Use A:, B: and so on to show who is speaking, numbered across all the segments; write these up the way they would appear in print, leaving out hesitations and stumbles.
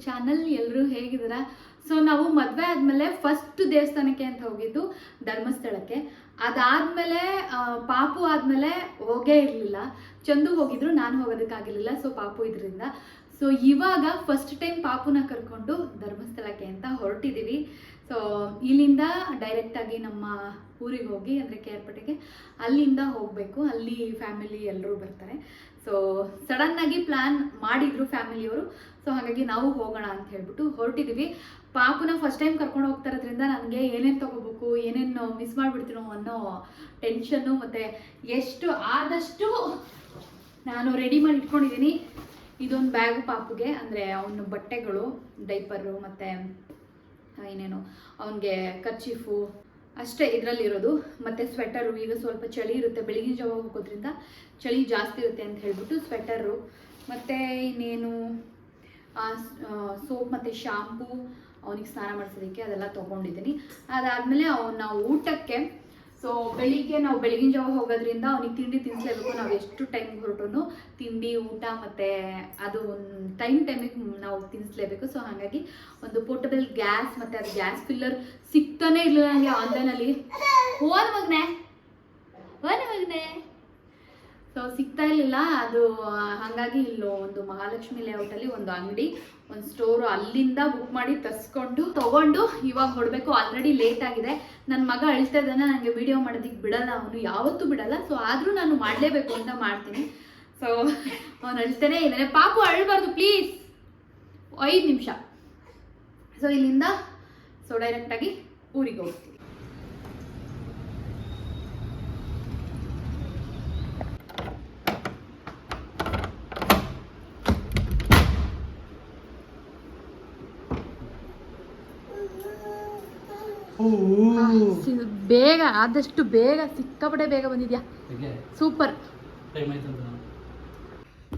A: Channel. ಎಲ್ಲರೂ ಹೇಗಿದ್ದೀರಾ? So ನಾವು ಮದುವೆ ಆದಮೇಲೆ ಫಸ್ಟ್ ದೇವಸ್ಥಾನಕ್ಕೆ ಅಂತ ಹೋಗಿದ್ದು ಧರ್ಮಸ್ಥಳಕ್ಕೆ. ಅದಾದಮೇಲೆ ಪಾಪು ಆದಮೇಲೆ ಹೋಗೇ ಇರಲಿಲ್ಲ. ಚಂದು ಹೋಗಿದ್ರು, ನಾನು ಹೋಗೋದಕ್ಕಾಗಿರಲಿಲ್ಲ. ಸೊ ಪಾಪು ಇದರಿಂದ. ಸೊ ಇವಾಗ ಫಸ್ಟ್ ಟೈಮ್ ಪಾಪುನ ಕರ್ಕೊಂಡು ಧರ್ಮಸ್ಥಳಕ್ಕೆ ಅಂತ ಹೊರಟಿದ್ದೀವಿ. ಸೊ ಇಲ್ಲಿಂದ ಡೈರೆಕ್ಟಾಗಿ ನಮ್ಮ ಊರಿಗೆ ಹೋಗಿ, ಅಂದರೆ ಕೇರ್ಪೇಟೆಗೆ, ಅಲ್ಲಿಂದ ಹೋಗಬೇಕು. ಅಲ್ಲಿ ಫ್ಯಾಮಿಲಿ ಎಲ್ಲರೂ ಬರ್ತಾರೆ. ಸೊ ಸಡನ್ನಾಗಿ ಪ್ಲ್ಯಾನ್ ಮಾಡಿದ್ರು ಫ್ಯಾಮಿಲಿಯವರು. ಸೊ ಹಾಗಾಗಿ ನಾವು ಹೋಗೋಣ ಅಂತ ಹೇಳ್ಬಿಟ್ಟು ಹೊರಟಿದ್ದೀವಿ. ಪಾಪುನ ಫಸ್ಟ್ ಟೈಮ್ ಕರ್ಕೊಂಡು ಹೋಗ್ತಾ ಇರೋದ್ರಿಂದ ನನಗೆ ಏನೇನು ತೊಗೋಬೇಕು, ಏನೇನು ಮಿಸ್ ಮಾಡಿಬಿಡ್ತೀನೋ ಅನ್ನೋ ಟೆನ್ಷನ್ನು, ಮತ್ತು ಎಷ್ಟು ಆದಷ್ಟು ನಾನು ರೆಡಿ ಮಾಡಿ ಇಟ್ಕೊಂಡಿದ್ದೀನಿ. ಇದೊಂದು ಬ್ಯಾಗು ಪಾಪುಗೆ, ಅಂದರೆ ಅವನ ಬಟ್ಟೆಗಳು, ಡೈಪರು, ಮತ್ತು ಏನೇನು ಅವನಿಗೆ ಕರ್ಚೀಫು ಅಷ್ಟೇ ಇದರಲ್ಲಿರೋದು. ಮತ್ತು ಸ್ವೆಟರು, ಈಗ ಸ್ವಲ್ಪ ಚಳಿ ಇರುತ್ತೆ, ಬೆಳಗಿನ ಜಾವ ಹೋಗೋದ್ರಿಂದ ಚಳಿ ಜಾಸ್ತಿ ಇರುತ್ತೆ ಅಂತ ಹೇಳ್ಬಿಟ್ಟು ಸ್ವೆಟರು, ಮತ್ತು ಇನ್ನೇನು ಸೋಪ್ ಮತ್ತು ಶಾಂಪೂ, ಅವನಿಗೆ ಸ್ನಾನ ಮಾಡಿಸೋದಕ್ಕೆ ಅದೆಲ್ಲ ತೊಗೊಂಡಿದ್ದೀನಿ. ಅದಾದಮೇಲೆ ಅವನ ಊಟಕ್ಕೆ, ಸೊ ಬೆಳಿಗ್ಗೆ ನಾವು ಬೆಳಗಿನ ಜಾವ ಹೋಗೋದ್ರಿಂದ ಅವನಿಗೆ ತಿಂಡಿ ತಿನ್ನಿಸ್ಲೇಬೇಕು. ನಾವು ಎಷ್ಟು ಟೈಮ್ಗೆ ಹೊರಟು ತಿಂಡಿ, ಊಟ ಮತ್ತು ಅದು ಒಂದು ಟೈಮಿಗೆ ನಾವು ತಿನ್ನಿಸ್ಲೇಬೇಕು. ಸೊ ಹಾಗಾಗಿ ಒಂದು ಪೋರ್ಟಬಲ್ ಗ್ಯಾಸ್ ಮತ್ತು ಅದು ಗ್ಯಾಸ್ ಫಿಲ್ಲರ್ ಸಿಗ್ತಾನೆ ಇರಲಿಲ್ಲ ನನಗೆ ಆನ್ಲೈನಲ್ಲಿ. ಓನ್ ಮಗನೆ ಸೊ ಸಿಗ್ತಾ ಇರಲಿಲ್ಲ ಅದು. ಹಾಗಾಗಿ ಇಲ್ಲೋ ಒಂದು ಮಹಾಲಕ್ಷ್ಮಿ ಲೇಔಟಲ್ಲಿ ಒಂದು ಅಂಗಡಿ, ಒಂದು ಸ್ಟೋರು, ಅಲ್ಲಿಂದ ಬುಕ್ ಮಾಡಿ ತರಿಸ್ಕೊಂಡು ತೊಗೊಂಡು ಇವಾಗ ಹೊರಡಬೇಕು. ಆಲ್ರೆಡಿ ಲೇಟ್ ಆಗಿದೆ. ನನ್ನ ಮಗ ಅಳ್ತಾ ಇದ್ದಾನೆ, ನನಗೆ ವಿಡಿಯೋ ಮಾಡೋದಕ್ಕೆ ಬಿಡಲ್ಲ, ಅವನು ಯಾವತ್ತೂ ಬಿಡಲ್ಲ. ಸೊ ಆದರೂ ನಾನು ಮಾಡಲೇಬೇಕು ಅಂತ ಮಾಡ್ತೀನಿ. ಸೊ ಅವನು ಅಳ್ತಾನೆ ಇದ್ದಾನೆ. ಪಾಪು ಅಳಬಾರ್ದು ಪ್ಲೀಸ್, 5 ನಿಮಿಷ. ಸೊ ಇಲ್ಲಿಂದ ಡೈರೆಕ್ಟಾಗಿ ಊರಿಗೆ ಹೋಗ್ತೀವಿ. ಬೇಗ, ಆದಷ್ಟು ಬೇಗ, ಸಿಕ್ಕಾಪಟ್ಟೆ ಬೇಗ ಬಂದಿದ್ಯಾ. ಸೂಪರ್.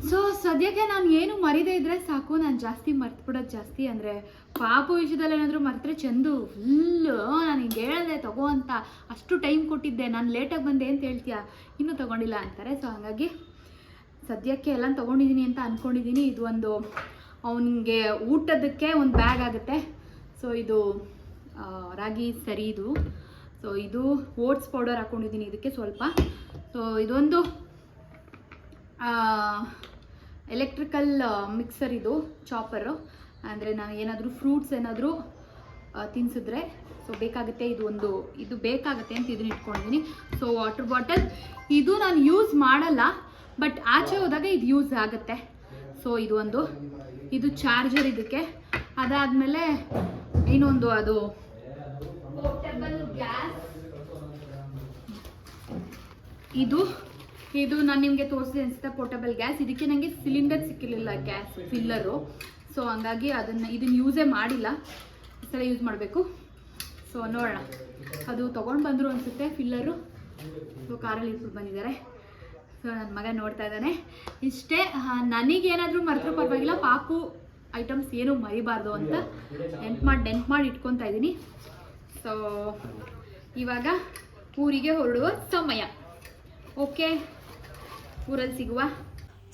A: ಸೊ ಸದ್ಯಕ್ಕೆ ನಾನು ಏನು ಮರಿದೇ ಇದ್ರೆ ಸಾಕು. ನಾನು ಜಾಸ್ತಿ ಮರ್ತ್ಬಿಡೋದು ಜಾಸ್ತಿ. ಅಂದರೆ ಪಾಪು ವಿಷಯದಲ್ಲಿ ಏನಾದರೂ ಮರ್ತರೆ ಚಂದು ಫುಲ್ಲು ನನಗೆ ಹೇಳಿದೆ ತಗೋ ಅಂತ, ಅಷ್ಟು ಟೈಮ್ ಕೊಟ್ಟಿದ್ದೆ, ನಾನು ಲೇಟಾಗಿ ಬಂದೆ ಅಂತ ಹೇಳ್ತೀಯಾ, ಇನ್ನೂ ತೊಗೊಂಡಿಲ್ಲ ಅಂತಾರೆ. ಸೊ ಹಾಗಾಗಿ ಸದ್ಯಕ್ಕೆ ಎಲ್ಲ ತೊಗೊಂಡಿದ್ದೀನಿ ಅಂತ ಅಂದ್ಕೊಂಡಿದ್ದೀನಿ. ಇದು ಒಂದು ಅವನಿಗೆ ಊಟದಕ್ಕೆ ಒಂದು ಬ್ಯಾಗ್ ಆಗುತ್ತೆ. ಸೊ ಇದು ರಾಗಿ ಸರಿ ಇದು. ಸೊ ಇದು ಓಟ್ಸ್ ಪೌಡರ್ ಹಾಕ್ಕೊಂಡಿದ್ದೀನಿ ಇದಕ್ಕೆ ಸ್ವಲ್ಪ. ಸೊ ಇದೊಂದು ಎಲೆಕ್ಟ್ರಿಕಲ್ ಮಿಕ್ಸರ್, ಇದು ಚಾಪರು. ಅಂದರೆ ನಾನು ಏನಾದರೂ ಫ್ರೂಟ್ಸ್ ಏನಾದರೂ ತಿನ್ಸಿದ್ರೆ ಸೊ ಬೇಕಾಗುತ್ತೆ, ಇದು ಬೇಕಾಗುತ್ತೆ ಅಂತ ಇದನ್ನ ಇಟ್ಕೊಂಡಿದ್ದೀನಿ. ಸೊ ವಾಟರ್ ಬಾಟಲ್, ಇದು ನಾನು ಯೂಸ್ ಮಾಡಲ್ಲ, ಬಟ್ ಆಚೆ ಹೋದಾಗ ಇದು ಯೂಸ್ ಆಗುತ್ತೆ. ಸೊ ಇದು ಚಾರ್ಜರ್ ಇದಕ್ಕೆ. ಅದಾದಮೇಲೆ ಇನ್ನೊಂದು ಅದು ಪೋರ್ಟಬಲ್ ಗ್ಯಾಸ್. ಇದು ನಾನು ನಿಮಗೆ ತೋರಿಸಿದೆ ಅನಿಸುತ್ತೆ, ಪೋರ್ಟಬಲ್ ಗ್ಯಾಸ್. ಇದಕ್ಕೆ ನನಗೆ ಸಿಲಿಂಡರ್ ಸಿಕ್ಕಿರಲಿಲ್ಲ, ಗ್ಯಾಸ್ ಫಿಲ್ಲರು. ಸೊ ಹಂಗಾಗಿ ಇದನ್ನು ಯೂಸೇ ಮಾಡಿಲ್ಲ, ಈ ಸಲ ಯೂಸ್ ಮಾಡಬೇಕು. ಸೊ ನೋಡೋಣ, ಅದು ತೊಗೊಂಡು ಬಂದರು ಅನಿಸುತ್ತೆ ಫಿಲ್ಲರು. ಸೊ ಕಾರಲ್ಲಿ ಇಟ್ಬಿಟ್ಟು ಬಂದಿದ್ದಾರೆ. ಸೊ ನನ್ನ ಮಗ ನೋಡ್ತಾ ಇದ್ದಾನೆ. ಇಷ್ಟೇ. ನನಗೇನಾದರೂ ಮರೆತರೂ ಪರವಾಗಿಲ್ಲ, ಪಾಪು ಐಟಮ್ಸ್ ಏನೂ ಮರಿಬಾರ್ದು ಅಂತ ನೆನ್ಪು ಮಾಡಿ ಇಟ್ಕೊತಾ ಇದ್ದೀನಿ. ಸೊ ಇವಾಗ ಊರಿಗೆ ಹೊರಡುವ ಸಮಯ. ಓಕೆ, ಊರಲ್ಲಿ ಸಿಗುವ.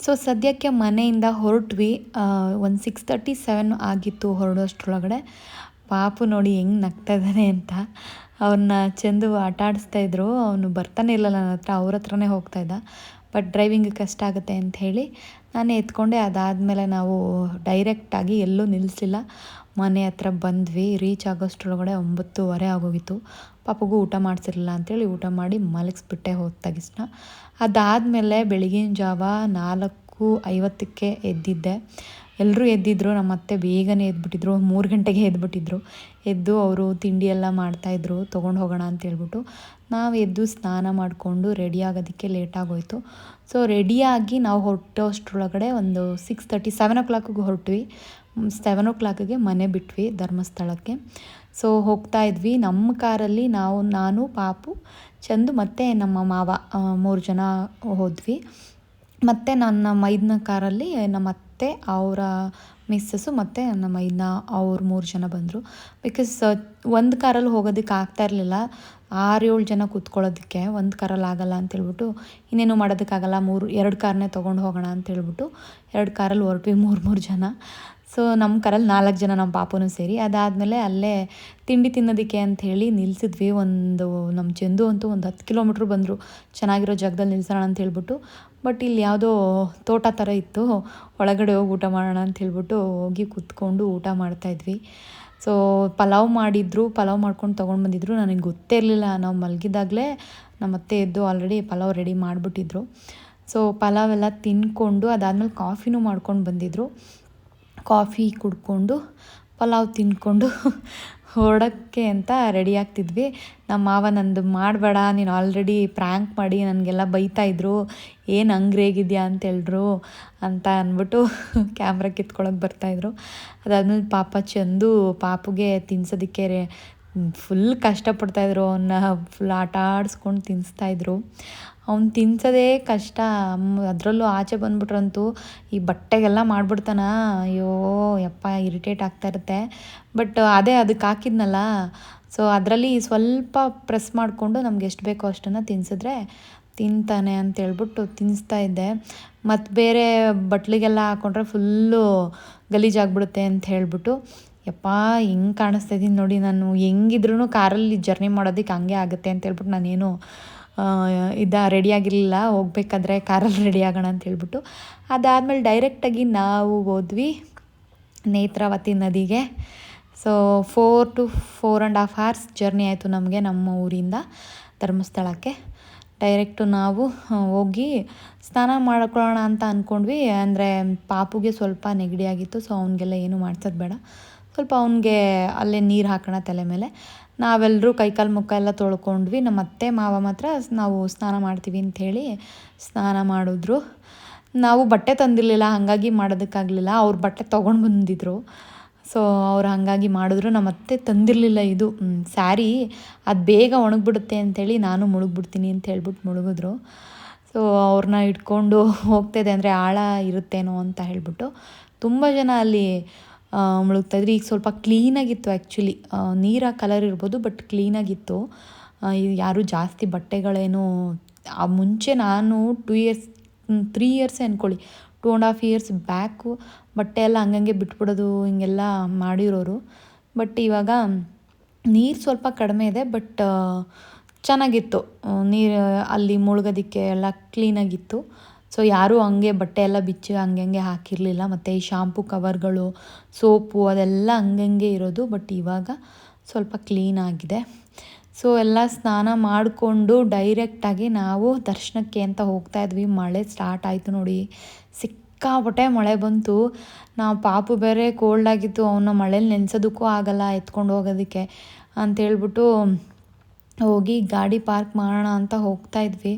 B: ಸೊ ಸದ್ಯಕ್ಕೆ ಮನೆಯಿಂದ ಹೊರಟ್ವಿ. ಒಂದು 6:37 ಆಗಿತ್ತು ಹೊರಡೋಷ್ಟ್ರೊಳಗಡೆ. ಪಾಪು ನೋಡಿ ಹೆಂಗೆ ನಗ್ತಾ ಇದ್ದಾನೆ ಅಂತ. ಅವನ್ನ ಚಂದು ಆಟ ಆಡಿಸ್ತಾಯಿದ್ರು. ಅವನು ಬರ್ತಾನೆ ಇಲ್ಲ ನನ್ನ ಹತ್ರ, ಅವ್ರ ಹತ್ರನೇ ಹೋಗ್ತಾಯಿದ್ದ. ಬಟ್ ಡ್ರೈವಿಂಗ್ ಕಷ್ಟ ಆಗುತ್ತೆ ಅಂತ ಹೇಳಿ ನಾನೇ ಎತ್ಕೊಂಡೆ. ಅದಾದಮೇಲೆ ನಾವು ಡೈರೆಕ್ಟಾಗಿ ಎಲ್ಲೂ ನಿಲ್ಲಿಸಲಿಲ್ಲ, ಮನೆ ಹತ್ರ ಬಂದ್ವಿ. ರೀಚ್ ಆಗೋಷ್ಟ್ರೊಳಗಡೆ 9:30 ಆಗೋಗಿತ್ತು. ಪಾಪಗೂ ಊಟ ಮಾಡಿಸಿರಲಿಲ್ಲ ಅಂಥೇಳಿ ಊಟ ಮಾಡಿ ಮಲಗಿಸ್ಬಿಟ್ಟೆ ಹೋದ ತಕ್ಷಣ. ಅದಾದಮೇಲೆ ಬೆಳಗಿನ ಜಾವ 4:50ಕ್ಕೆ ಎದ್ದಿದ್ದೆ. ಎಲ್ಲರೂ ಎದ್ದಿದ್ರು. ನಮ್ಮ ಅತ್ತೆ ಬೇಗನೆ ಎದ್ಬಿಟ್ಟಿದ್ರು, 3 ಗಂಟೆಗೆ ಎದ್ಬಿಟ್ಟಿದ್ರು. ಎದ್ದು ಅವರು ತಿಂಡಿ ಎಲ್ಲ ಮಾಡ್ತಾಯಿದ್ರು, ತೊಗೊಂಡು ಹೋಗೋಣ ಅಂತೇಳ್ಬಿಟ್ಟು. ನಾವು ಎದ್ದು ಸ್ನಾನ ಮಾಡಿಕೊಂಡು ರೆಡಿ ಆಗೋದಕ್ಕೆ ಲೇಟಾಗೋಯಿತು. ಸೊ ರೆಡಿಯಾಗಿ ನಾವು ಹೊರಟೋಷ್ಟ್ರೊಳಗಡೆ ಒಂದು 6:30, 7 o'clockಗೆ ಹೊರಟ್ವಿ. 7 o'clockಗೆ ಮನೆ ಬಿಟ್ವಿ ಧರ್ಮಸ್ಥಳಕ್ಕೆ. ಸೊ ಹೋಗ್ತಾ ಇದ್ವಿ ನಮ್ಮ ಕಾರಲ್ಲಿ. ನಾನು, ಪಾಪು, ಚಂದು ಮತ್ತು ನಮ್ಮ ಮಾವ 3 ಜನ ಹೋದ್ವಿ. ಮತ್ತು ನನ್ನ ಮೈದನ ಕಾರಲ್ಲಿ ನಮ್ಮ ಅತ್ತೆ, ಅವರ ಮಿಸ್ಸಸ್ಸು ಮತ್ತು ನಮ್ಮ ಮೈದನ ಅವ್ರು 3 ಜನ ಬಂದರು. ಬಿಕಾಸ್ ಒಂದು ಕಾರಲ್ಲಿ ಹೋಗೋದಕ್ಕೆ ಆಗ್ತಾ ಇರಲಿಲ್ಲ, 6-7 ಜನ ಕೂತ್ಕೊಳ್ಳೋದಕ್ಕೆ. ಒಂದು ಕಾರಲ್ಲಿ ಆಗೋಲ್ಲ ಅಂತೇಳ್ಬಿಟ್ಟು ಇನ್ನೇನು ಮಾಡೋದಕ್ಕಾಗಲ್ಲ, 2 ಕಾರ್ನೇ ತೊಗೊಂಡು ಹೋಗೋಣ ಅಂತೇಳ್ಬಿಟ್ಟು 2 ಕಾರಲ್ಲಿ ಹೊರಟ್ವಿ, 3 ಜನ. ಸೊ ನಮ್ಮ ಕಾರಲ್ಲಿ 4 ಜನ, ನಮ್ಮ ಪಾಪುನೂ ಸೇರಿ. ಅದಾದಮೇಲೆ ಅಲ್ಲೇ ತಿಂಡಿ ತಿನ್ನೋದಕ್ಕೆ ಅಂಥೇಳಿ ನಿಲ್ಲಿಸಿದ್ವಿ. ನಮ್ಮ ಚಂದು ಅಂತೂ ಒಂದು 10 ಕಿಲೋಮೀಟ್ರ್ ಬಂದರು ಚೆನ್ನಾಗಿರೋ ಜಾಗದಲ್ಲಿ ನಿಲ್ಸೋಣ ಅಂತ ಹೇಳ್ಬಿಟ್ಟು. ಬಟ್ ಇಲ್ಲಿ ಯಾವುದೋ ತೋಟ ಥರ ಇತ್ತು, ಒಳಗಡೆ ಹೋಗಿ ಊಟ ಮಾಡೋಣ ಅಂತ ಹೇಳ್ಬಿಟ್ಟು ಹೋಗಿ ಕೂತ್ಕೊಂಡು ಊಟ ಮಾಡ್ತಾಯಿದ್ವಿ. ಸೊ ಪಲಾವ್ ಮಾಡಿದ್ರು, ಪಲಾವ್ ಮಾಡ್ಕೊಂಡು ತೊಗೊಂಡು ಬಂದಿದ್ರು. ನನಗೆ ಗೊತ್ತೇ ಇರಲಿಲ್ಲ, ನಾವು ಮಲಗಿದಾಗಲೇ ನಮ್ಮ ಅತ್ತೆ ಎದ್ದು ಆಲ್ರೆಡಿ ಪಲಾವ್ ರೆಡಿ ಮಾಡಿಬಿಟ್ಟಿದ್ರು. ಸೊ ಪಲಾವೆಲ್ಲ ತಿಂದ್ಕೊಂಡು ಅದಾದಮೇಲೆ ಕಾಫಿನೂ ಮಾಡ್ಕೊಂಡು ಬಂದಿದ್ರು. ಕಾಫಿ ಕುಡ್ಕೊಂಡು ಪಲಾವ್ ತಿಂದ್ಕೊಂಡು ಹೊರಡೋಕ್ಕೆ ಅಂತ ರೆಡಿ ಆಗ್ತಿದ್ವಿ. ನಮ್ಮ ಮಾವ ನಂದು ಮಾಡಬೇಡ, ನೀನು ಆಲ್ರೆಡಿ ಪ್ರ್ಯಾಂಕ್ ಮಾಡಿ ನನಗೆಲ್ಲ ಬೈತಾಯಿದ್ರು, ಏನು ಹಂಗ್ರೇಗಿದ್ಯಾ ಅಂತೇಳ್ರು ಅಂತ ಅಂದ್ಬಿಟ್ಟು ಕ್ಯಾಮ್ರಾ ಕಿತ್ಕೊಳಕ್ಕೆ ಬರ್ತಾಯಿದ್ರು. ಅದಾದಮೇಲೆ ಪಾಪ ಚಂದು ಪಾಪುಗೆ ತಿನ್ಸೋದಕ್ಕೆ ಫುಲ್ ಕಷ್ಟಪಡ್ತಾಯಿದ್ರು. ಅವನ್ನ ಫುಲ್ ಆಟ ಆಡಿಸ್ಕೊಂಡು ತಿನ್ನಿಸ್ತಾಯಿದ್ರು. ಅವ್ನು ತಿನ್ಸೋದೇ ಕಷ್ಟ. ಅದರಲ್ಲೂ ಆಚೆ ಬಂದ್ಬಿಟ್ರಂತೂ ಈ ಬಟ್ಟೆಗೆಲ್ಲ ಮಾಡಿಬಿಡ್ತಾನ. ಅಯ್ಯೋ ಯಪ್ಪ, ಇರಿಟೇಟ್ ಆಗ್ತಾಯಿರುತ್ತೆ. ಬಟ್ ಅದಕ್ಕೆ ಹಾಕಿದ್ನಲ್ಲ, ಸೊ ಅದರಲ್ಲಿ ಸ್ವಲ್ಪ ಪ್ರೆಸ್ ಮಾಡಿಕೊಂಡು ನಮ್ಗೆ ಎಷ್ಟು ಬೇಕೋ ಅಷ್ಟನ್ನು ತಿನ್ಸಿದ್ರೆ ತಿಂತಾನೆ ಅಂತೇಳ್ಬಿಟ್ಟು ತಿನ್ನಿಸ್ತಾ ಇದ್ದೆ. ಮತ್ತು ಬೇರೆ ಬಟ್ಲಿಗೆಲ್ಲ ಹಾಕ್ಕೊಂಡ್ರೆ ಫುಲ್ಲು ಗಲೀಜಾಗ್ಬಿಡುತ್ತೆ ಅಂತ ಹೇಳ್ಬಿಟ್ಟು, ಯಪ್ಪ ಹೆಂಗೆ ಕಾಣಿಸ್ತಾ ಇದ್ದೀನಿ ನೋಡಿ, ನಾನು ಹೆಂಗಿದ್ರೂ ಕಾರಲ್ಲಿ ಜರ್ನಿ ಮಾಡೋದಕ್ಕೆ ಹಂಗೆ ಆಗುತ್ತೆ ಅಂತ ಹೇಳ್ಬಿಟ್ಟು ನಾನೇನು ರೆಡಿಯಾಗಿರಲಿಲ್ಲ. ಹೋಗ್ಬೇಕಾದ್ರೆ ಕಾರಲ್ಲಿ ರೆಡಿ ಆಗೋಣ ಅಂತ ಹೇಳ್ಬಿಟ್ಟು. ಅದಾದಮೇಲೆ ಡೈರೆಕ್ಟಾಗಿ ನಾವು ಹೋದ್ವಿ ನೇತ್ರಾವತಿ ನದಿಗೆ. ಸೊ 4 to 4.5 hours ಜರ್ನಿ ಆಯಿತು ನಮಗೆ ನಮ್ಮ ಊರಿಂದ ಧರ್ಮಸ್ಥಳಕ್ಕೆ. ಡೈರೆಕ್ಟು ನಾವು ಹೋಗಿ ಸ್ನಾನ ಮಾಡ್ಕೊಳ್ಳೋಣ ಅಂತ ಅಂದ್ಕೊಂಡ್ವಿ. ಅಂದರೆ ಪಾಪುಗೆ ಸ್ವಲ್ಪ ನೆಗಡಿ ಆಗಿತ್ತು, ಸೊ ಅವನಿಗೆಲ್ಲ ಏನು ಮಾಡ್ಸೋದು ಬೇಡ, ಸ್ವಲ್ಪ ಅವನಿಗೆ ಅಲ್ಲೇ ನೀರು ಹಾಕೋಣ ತಲೆ ಮೇಲೆ. ನಾವೆಲ್ಲರೂ ಕೈಕಾಲು ಮುಖ ಎಲ್ಲ ತೊಳ್ಕೊಂಡ್ವಿ. ನಮ್ಮ ಅತ್ತೆ ಮಾವ ಮಾತ್ರ ನಾವು ಸ್ನಾನ ಮಾಡ್ತೀವಿ ಅಂಥೇಳಿ ಸ್ನಾನ ಮಾಡಿದ್ರು. ನಾವು ಬಟ್ಟೆ ತಂದಿರಲಿಲ್ಲ, ಹಾಗಾಗಿ ಮಾಡೋದಕ್ಕಾಗಲಿಲ್ಲ. ಅವ್ರು ಬಟ್ಟೆ ತೊಗೊಂಡು ಬಂದಿದ್ರು, ಸೊ ಅವ್ರು ಹಾಗಾಗಿ ಮಾಡಿದ್ರು. ನಮ್ಮ ಅತ್ತೆ ತಂದಿರಲಿಲ್ಲ ಇದು ಸ್ಯಾರಿ, ಅದು ಬೇಗ ಒಣಗಿಬಿಡುತ್ತೆ ಅಂಥೇಳಿ ನಾನು ಮುಳುಗ್ಬಿಡ್ತೀನಿ ಅಂತ ಹೇಳ್ಬಿಟ್ಟು ಮುಳುಗಿದ್ರು. ಸೊ ಅವ್ರನ್ನ ಇಟ್ಕೊಂಡು ಹೋಗ್ತಾಯಿದೆ, ಅಂದರೆ ಆಳ ಇರುತ್ತೇನೋ ಅಂತ ಹೇಳ್ಬಿಟ್ಟು ತುಂಬ ಜನ ಅಲ್ಲಿ ಮುಳುಗ್ತಾಯಿದ್ರು. ಈಗ ಸ್ವಲ್ಪ ಕ್ಲೀನಾಗಿತ್ತು ಆ್ಯಕ್ಚುಲಿ, ನೀರ ಕಲರ್ ಇರ್ಬೋದು ಬಟ್ ಕ್ಲೀನಾಗಿತ್ತು. ಯಾರೂ ಜಾಸ್ತಿ ಬಟ್ಟೆಗಳೇನು ಮುಂಚೆ ನಾನು 3 years ಅಂದ್ಕೊಳ್ಳಿ, 2.5 years ಬ್ಯಾಕು ಬಟ್ಟೆ ಎಲ್ಲ ಹಂಗಂಗೆ ಬಿಟ್ಬಿಡೋದು ಹಿಂಗೆಲ್ಲ ಮಾಡಿರೋರು. ಬಟ್ ಇವಾಗ ನೀರು ಸ್ವಲ್ಪ ಕಡಿಮೆ ಇದೆ, ಬಟ್ ಚೆನ್ನಾಗಿತ್ತು ನೀರು, ಅಲ್ಲಿ ಮುಳುಗೋದಕ್ಕೆ ಎಲ್ಲ ಕ್ಲೀನಾಗಿತ್ತು. ಸೊ ಯಾರೂ ಹಂಗೆ ಬಟ್ಟೆ ಎಲ್ಲ ಬಿಚ್ಚಿ ಹಂಗೆ ಹಾಕಿರಲಿಲ್ಲ. ಮತ್ತು ಈ ಶಾಂಪು ಕವರ್ಗಳು, ಸೋಪು ಅದೆಲ್ಲ ಹಂಗಂಗೆ ಇರೋದು. ಬಟ್ ಇವಾಗ ಸ್ವಲ್ಪ ಕ್ಲೀನಾಗಿದೆ. ಸೊ ಎಲ್ಲ ಸ್ನಾನ ಮಾಡಿಕೊಂಡು ಡೈರೆಕ್ಟಾಗಿ ನಾವು ದರ್ಶನಕ್ಕೆ ಅಂತ ಹೋಗ್ತಾಯಿದ್ವಿ. ಮಳೆ ಸ್ಟಾರ್ಟ್ ಆಯಿತು ನೋಡಿ, ಸಿಕ್ಕಾಪಟ್ಟೆ ಮಳೆ ಬಂತು. ನಾವು ಪಾಪು ಬೇರೆ ಕೋಲ್ಡ್ ಆಗಿತ್ತು, ಅವನ್ನ ಮಳೇಲಿ ನೆನೆಸೋದಕ್ಕೂ ಆಗಲ್ಲ ಎತ್ಕೊಂಡು ಹೋಗೋದಕ್ಕೆ ಅಂತೇಳ್ಬಿಟ್ಟು ಹೋಗಿ ಗಾಡಿ ಪಾರ್ಕ್ ಮಾಡೋಣ ಅಂತ ಹೋಗ್ತಾಯಿದ್ವಿ.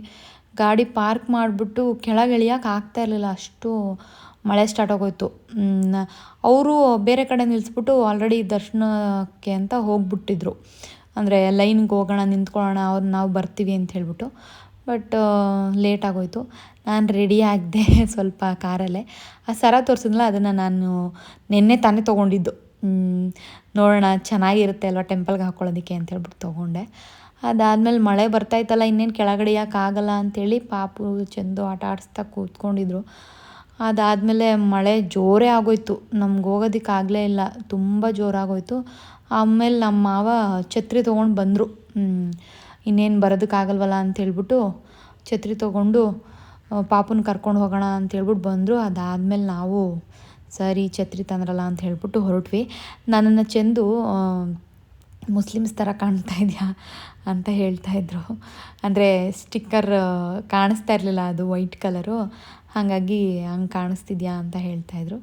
B: ಗಾಡಿ ಪಾರ್ಕ್ ಮಾಡಿಬಿಟ್ಟು ಕೆಳಗೆ ಇಳಿಯೋಕೆ ಆಗ್ತಾಯಿರಲಿಲ್ಲ, ಅಷ್ಟು ಮಳೆ ಸ್ಟಾರ್ಟ್ ಆಗೋಯ್ತು. ಅವರು ಬೇರೆ ಕಡೆ ನಿಲ್ಲಿಸ್ಬಿಟ್ಟು ಆಲ್ರೆಡಿ ದರ್ಶನಕ್ಕೆ ಅಂತ ಹೋಗ್ಬಿಟ್ಟಿದ್ರು, ಅಂದರೆ ಲೈನ್ಗೆ ಹೋಗೋಣ ನಿಂತ್ಕೊಳ್ಳೋಣ, ನಾವು ಬರ್ತೀವಿ ಅಂತ ಹೇಳ್ಬಿಟ್ಟು. ಬಟ್ ಲೇಟ್ ಆಗೋಯ್ತು. ನಾನು ರೆಡಿ ಆಗಿದ್ದೆ ಸ್ವಲ್ಪ ಕಾರಲ್ಲೇ. ಆ ಸರ ತೋರಿಸಿದ್ನಲ್ಲ, ಅದನ್ನು ನಾನು ನಿನ್ನೆ ತಾನೇ ತೊಗೊಂಡಿದ್ದು. ನೋಡೋಣ ಚೆನ್ನಾಗಿರುತ್ತೆ ಅಲ್ವಾ ಟೆಂಪಲ್ಗೆ ಹಾಕ್ಕೊಳ್ಳೋದಕ್ಕೆ ಅಂತ ಹೇಳ್ಬಿಟ್ಟು ತೊಗೊಂಡೆ. ಅದಾದಮೇಲೆ ಮಳೆ ಬರ್ತಾಯಿತ್ತಲ್ಲ, ಇನ್ನೇನು ಕೆಳಗಡೆ ಆಗಲ್ಲ ಅಂಥೇಳಿ ಪಾಪು ಚಂದು ಆಟ ಆಡಿಸ್ತಾ ಕೂತ್ಕೊಂಡಿದ್ರು. ಅದಾದಮೇಲೆ ಮಳೆ ಜೋರೇ ಆಗೋಯ್ತು, ನಮ್ಗೆ ಹೋಗೋದಕ್ಕೆ ಆಗಲೇ ಇಲ್ಲ, ತುಂಬ ಜೋರಾಗೋಯ್ತು. ಆಮೇಲೆ ನಮ್ಮ ಮಾವ ಛತ್ರಿ ತೊಗೊಂಡು ಬಂದರು. ಇನ್ನೇನು ಬರೋದಕ್ಕಾಗಲ್ವಲ್ಲ ಅಂಥೇಳ್ಬಿಟ್ಟು ಛತ್ರಿ ತೊಗೊಂಡು ಪಾಪುನ ಕರ್ಕೊಂಡು ಹೋಗೋಣ ಅಂಥೇಳ್ಬಿಟ್ಟು ಬಂದರು. ಅದಾದಮೇಲೆ ನಾವು ಸರಿ ಛತ್ರಿ ತಂದ್ರಲ್ಲ ಅಂತ ಹೇಳ್ಬಿಟ್ಟು ಹೊರಟ್ವಿ. ನನ್ನನ್ನು ಚಂದು ಮುಸ್ಲಿಮ್ಸ್ ಥರ ಕಾಣ್ತಾ ಇದೆಯಾ ಅಂತ ಹೇಳ್ತಾಯಿದ್ರು. ಅಂದರೆ ಸ್ಟಿಕ್ಕರ್ ಕಾಣಿಸ್ತಾ ಇರಲಿಲ್ಲ, ಅದು ವೈಟ್ ಕಲರು, ಹಾಗಾಗಿ ಹಂಗೆ ಕಾಣಿಸ್ತಿದ್ಯಾ ಅಂತ ಹೇಳ್ತಾಯಿದ್ರು.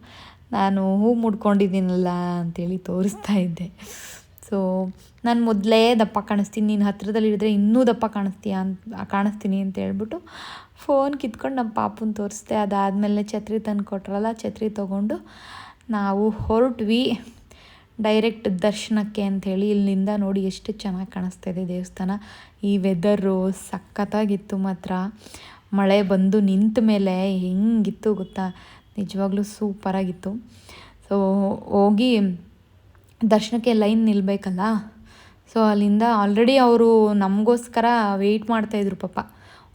B: ನಾನು ಹೂ ಮುಡ್ಕೊಂಡಿದ್ದೀನಲ್ಲ ಅಂಥೇಳಿ ತೋರಿಸ್ತಾ ಇದ್ದೆ. ಸೊ ನಾನು ಮೊದಲೇ ದಪ್ಪ ಕಾಣಿಸ್ತೀನಿ, ನೀನು ಹತ್ರದಲ್ಲಿ ಹಿಡಿದ್ರೆ ಇನ್ನೂ ದಪ್ಪ ಕಾಣಿಸ್ತೀನಿ ಅಂತ ಹೇಳ್ಬಿಟ್ಟು ಫೋನ್ ಕಿತ್ಕೊಂಡು ನಮ್ಮ ಪಾಪುನ ತೋರಿಸ್ದೆ. ಅದಾದಮೇಲೆ ಛತ್ರಿ ತಂದು ಕೊಟ್ರಲ್ಲ, ಛತ್ರಿ ತೊಗೊಂಡು ನಾವು ಹೊರಟ್ವಿ ಡೈರೆಕ್ಟ್ ದರ್ಶನಕ್ಕೆ ಅಂಥೇಳಿ. ಇಲ್ಲಿಂದ ನೋಡಿ ಎಷ್ಟು ಚೆನ್ನಾಗಿ ಕಾಣಿಸ್ತಾ ಇದೆ ದೇವಸ್ಥಾನ. ಈ ವೆದರು ಸಖತ್ತಾಗಿತ್ತು ಮಾತ್ರ. ಮಳೆ ಬಂದು ನಿಂತ ಮೇಲೆ ಹೆಂಗಿತ್ತು ಗೊತ್ತಾ, ನಿಜವಾಗ್ಲೂ ಸೂಪರಾಗಿತ್ತು. ಸೊ ಹೋಗಿ ದರ್ಶನಕ್ಕೆ ಲೈನ್ ನಿಲ್ಲಬೇಕಲ್ಲ, ಸೊ ಅಲ್ಲಿಂದ ಆಲ್ರೆಡಿ ಅವರು ನಮಗೋಸ್ಕರ ವೆಯ್ಟ್ ಮಾಡ್ತಾಯಿದ್ರು ಪಾಪ,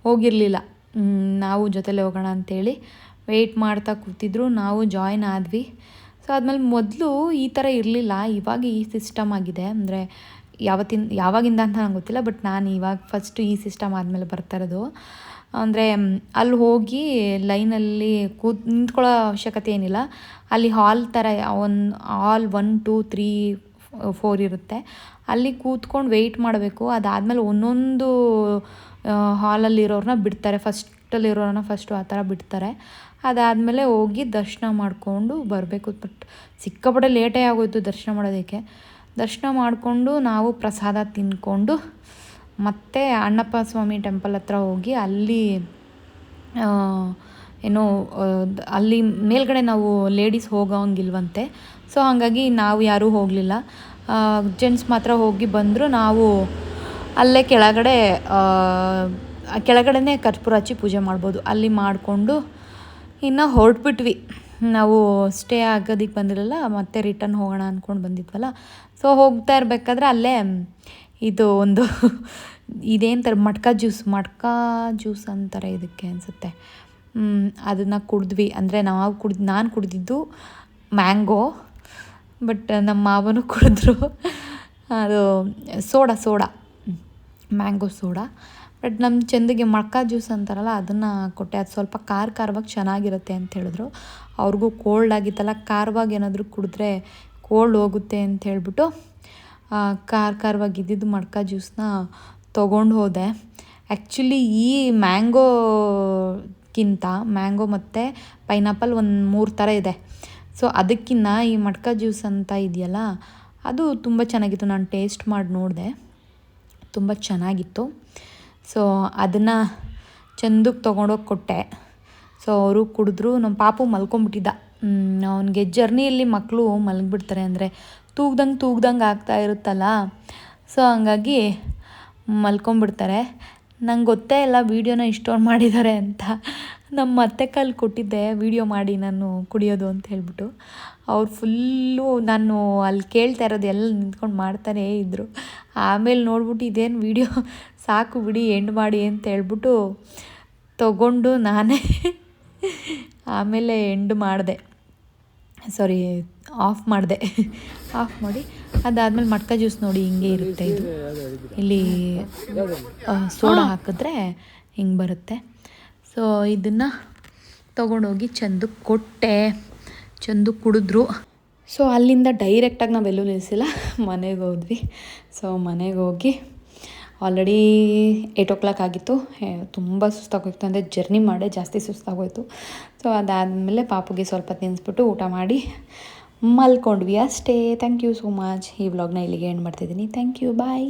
B: ಹೋಗಿರಲಿಲ್ಲ. ನಾವು ಜೊತೆಲೇ ಹೋಗೋಣ ಅಂಥೇಳಿ ವೆಯ್ಟ್ ಮಾಡ್ತಾ ಕೂತಿದ್ರು. ನಾವು ಜಾಯ್ನ್ ಆದ್ವಿ. ಸೊ ಆದಮೇಲೆ ಮೊದಲು ಈ ಥರ ಇರಲಿಲ್ಲ, ಇವಾಗ ಈ ಸಿಸ್ಟಮ್ ಆಗಿದೆ. ಅಂದರೆ ಯಾವಾಗಿಂದ ಅಂತ ನಂಗೆ ಗೊತ್ತಿಲ್ಲ, ಬಟ್ ನಾನು ಇವಾಗ ಫಸ್ಟು ಈ ಸಿಸ್ಟಮ್ ಆದಮೇಲೆ ಬರ್ತಾ ಇರೋದು. ಅಂದರೆ ಅಲ್ಲಿ ಹೋಗಿ ಲೈನಲ್ಲಿ ನಿಂತ್ಕೊಳ್ಳೋ ಅವಶ್ಯಕತೆ ಏನಿಲ್ಲ. ಅಲ್ಲಿ ಹಾಲ್ ಥರ ಹಾಲ್ 1 2 3 4 ಇರುತ್ತೆ. ಅಲ್ಲಿ ಕೂತ್ಕೊಂಡು ವೆಯ್ಟ್ ಮಾಡಬೇಕು. ಅದಾದಮೇಲೆ ಒಂದೊಂದು ಹಾಲಲ್ಲಿರೋರನ್ನ ಬಿಡ್ತಾರೆ, ಫಸ್ಟಲ್ಲಿರೋರನ್ನ ಫಸ್ಟು ಆ ಥರ ಬಿಡ್ತಾರೆ. ಅದಾದಮೇಲೆ ಹೋಗಿ ದರ್ಶನ ಮಾಡಿಕೊಂಡು ಬರಬೇಕು. ಬಟ್ ಸಿಕ್ಕಾಪಟ್ಟೆ ಲೇಟೇ ಆಗೋಯ್ತು ದರ್ಶನ ಮಾಡೋದಕ್ಕೆ. ದರ್ಶನ ಮಾಡಿಕೊಂಡು ನಾವು ಪ್ರಸಾದ ತಿಂದ್ಕೊಂಡು ಮತ್ತು ಅಣ್ಣಪ್ಪ ಸ್ವಾಮಿ ಟೆಂಪಲ್ ಹತ್ರ ಹೋಗಿ ಅಲ್ಲಿ ಅಲ್ಲಿ ಮೇಲ್ಗಡೆ ನಾವು ಲೇಡೀಸ್ ಹೋಗೋಂಗಿಲ್ವಂತೆ. ಸೊ ಹಾಗಾಗಿ ನಾವು ಯಾರೂ ಹೋಗಲಿಲ್ಲ, ಜೆಂಟ್ಸ್ ಮಾತ್ರ ಹೋಗಿ ಬಂದರು. ನಾವು ಅಲ್ಲೇ ಕೆಳಗಡೆನೇ ಕರ್ಪೂರ ಹಚ್ಚಿ ಪೂಜೆ ಮಾಡ್ಬೋದು. ಅಲ್ಲಿ ಮಾಡಿಕೊಂಡು ಇನ್ನು ಹೊರಟ್ಬಿಟ್ವಿ. ನಾವು ಸ್ಟೇ ಆಗೋದಕ್ಕೆ ಬಂದಿರಲಿಲ್ಲ, ಮತ್ತೆ ರಿಟರ್ನ್ ಹೋಗೋಣ ಅಂದ್ಕೊಂಡು ಬಂದಿದ್ವಲ್ಲ. ಸೊ ಹೋಗ್ತಾ ಇರಬೇಕಾದ್ರೆ ಅಲ್ಲೇ ಇದು ಒಂದು ಇದೇಂತಾರೆ ಮಟ್ಕಾ ಜ್ಯೂಸ್ ಅಂತಾರೆ ಇದಕ್ಕೆ ಅನಿಸುತ್ತೆ. ಅದನ್ನು ಕುಡಿದ್ವಿ. ಅಂದರೆ ನಾನು ಕುಡಿದಿದ್ದು ಮ್ಯಾಂಗೋ, ಬಟ್ ನಮ್ಮ ಮಾವನು ಕುಡಿದ್ರು ಅದು ಸೋಡಾ ಮ್ಯಾಂಗೋ ಸೋಡಾ. ಬಟ್ ನಮ್ಮ ಚಂದಿಗೆ ಮಟ್ಕಾ ಜ್ಯೂಸ್ ಅಂತಾರಲ್ಲ ಅದನ್ನು ಕೊಟ್ಟೆ. ಅದು ಸ್ವಲ್ಪ ಖಾರವಾಗಿ ಚೆನ್ನಾಗಿರುತ್ತೆ ಅಂತ ಹೇಳಿದ್ರು. ಅವ್ರಿಗೂ ಕೋಲ್ಡ್ ಆಗಿತ್ತಲ್ಲ, ಖಾರವಾಗಿ ಏನಾದರೂ ಕುಡಿದ್ರೆ ಕೋಲ್ಡ್ ಹೋಗುತ್ತೆ ಅಂತ ಹೇಳ್ಬಿಟ್ಟು ಖಾರವಾಗಿ ಇದ್ದಿದ್ದು ಮಟ್ಕಾ ಜ್ಯೂಸನ್ನ ತೊಗೊಂಡು ಹೋದೆ. ಆ್ಯಕ್ಚುಲಿ ಈ ಮ್ಯಾಂಗೋ ಮತ್ತು ಪೈನಾಪಲ್ ಒಂದು 3 ಥರ ಇದೆ. ಸೊ ಅದಕ್ಕಿಂತ ಈ ಮಟ್ಕಾ ಜ್ಯೂಸ್ ಅಂತ ಇದೆಯಲ್ಲ ಅದು ತುಂಬ ಚೆನ್ನಾಗಿತ್ತು. ನಾನು ಟೇಸ್ಟ್ ಮಾಡಿ ನೋಡಿದೆ, ತುಂಬ ಚೆನ್ನಾಗಿತ್ತು. ಸೊ ಅದನ್ನು ಚಂದಕ್ಕೆ ತೊಗೊಂಡೋಗಿ ಕೊಟ್ಟೆ. ಸೊ ಅವರು ಕುಡಿದ್ರು. ನಮ್ಮ ಪಾಪು ಮಲ್ಕೊಂಬಿಟ್ಟಿದ್ದ. ಅವನಿಗೆ ಜರ್ನಿಯಲ್ಲಿ ಮಕ್ಕಳು ಮಲಗಿಬಿಡ್ತಾರೆ, ಅಂದರೆ ತೂಗ್ದಂಗೆ ಆಗ್ತಾ ಇರುತ್ತಲ್ಲ. ಸೊ ಹಂಗಾಗಿ ಮಲ್ಕೊಂಬಿಡ್ತಾರೆ. ನಂಗೆ ಗೊತ್ತೇ ಇಲ್ಲ ವೀಡಿಯೋನ ಇಷ್ಟೊಂದು ಮಾಡಿದ್ದಾರೆ ಅಂತ. ನಮ್ಮ ಅತ್ತೆ ಕೈಲಿ ಕೊಟ್ಟಿದ್ದೆ ವೀಡಿಯೋ ಮಾಡಿ ನಾನು ಕುಡಿಯೋದು ಅಂತ ಹೇಳ್ಬಿಟ್ಟು. ಅವ್ರು ಫುಲ್ಲು ನಾನು ಅಲ್ಲಿ ಕೇಳ್ತಾ ಇರೋದು ಎಲ್ಲ ನಿಂತ್ಕೊಂಡು ಮಾಡ್ತಾನೇ ಇದ್ದರು. ಆಮೇಲೆ ನೋಡ್ಬಿಟ್ಟು ಇದೇನು ವೀಡಿಯೋ ಸಾಕು ಬಿಡಿ ಎಂಡ್ ಮಾಡಿ ಅಂತ ಹೇಳ್ಬಿಟ್ಟು ತಗೊಂಡು ನಾನೇ ಆಮೇಲೆ ಆಫ್ ಮಾಡಿ ಅದಾದಮೇಲೆ ಮಟ್ಕಾ ಜ್ಯೂಸ್ ನೋಡಿ ಹಿಂಗೆ ಇರುತ್ತೆ. ಇದು ಇಲ್ಲಿ ಸೋಡಾ ಹಾಕಿದ್ರೆ ಹಿಂಗೆ ಬರುತ್ತೆ. ಸೊ ಇದನ್ನು ತೊಗೊಂಡೋಗಿ ಚಂದಕ್ಕೆ ಕೊಟ್ಟೆ. ಚಂದಕ್ಕೆ ಕುಡಿದ್ರು. ಸೊ ಅಲ್ಲಿಂದ ಡೈರೆಕ್ಟಾಗಿ ನಾವೆಲ್ಲೂ ನಿಲ್ಲಿಸಿಲ್ಲ, ಮನೆಗೆ ಹೋದ್ವಿ. ಸೊ ಮನೆಗೆ ಹೋಗಿ ಆಲ್ರೆಡಿ 8 o'clock ಆಗಿತ್ತು. ತುಂಬ ಸುಸ್ತಾಗೋಯ್ತು, ಅಂದರೆ ಜರ್ನಿ ಮಾಡೇ ಜಾಸ್ತಿ ಸುಸ್ತಾಗೋಯ್ತು. ಸೊ ಅದಾದಮೇಲೆ ಪಾಪುಗೆ ಸ್ವಲ್ಪ ತಿನ್ನಿಸ್ಬಿಟ್ಟು ಊಟ ಮಾಡಿ ಮಲ್ಕೊಂಡ್ವಿ ಅಷ್ಟೇ. Thank you so much. ಈ ವ್ಲಾಗ್ನ ಇಲ್ಲಿಗೆ ಎಂಡ್ ಮಾಡ್ತಿದ್ದೀನಿ. Thank you, bye.